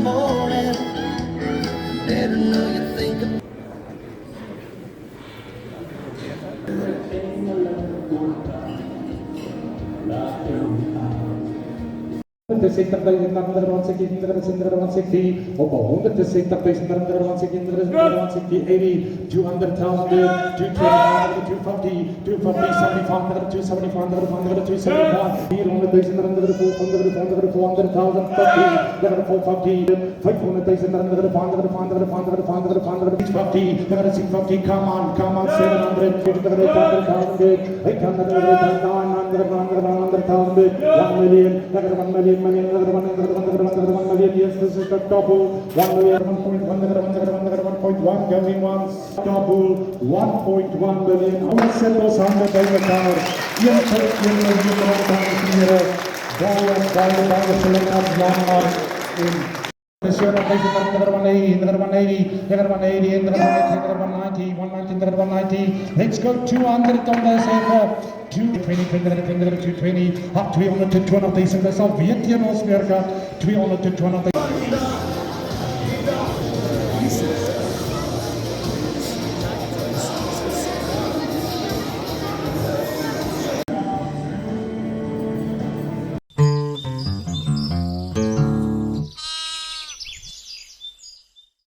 morning. Never know you think of The sector by the number 160, the 160, over 160, the number 160, the 160, 80, 200,000, 220, 250, 250, 75, 275, 275, 300,000, 400,000, 450, 500,000, 550, come on, 700, 800,000, 1 million, 1 million. Another 1 million, yes, this is the double. 1 million, 1.1, going once, double, 1.1 million. Hoe settles 100 by elkaar. 1 baie selectors langer in. Another 180, another 180, another 180, another 190, 190, 190. Let's go 200 on the safer. 220, up 200 to 200,000. Dat sal weer teen ons weer gaan. 200 to 200,000.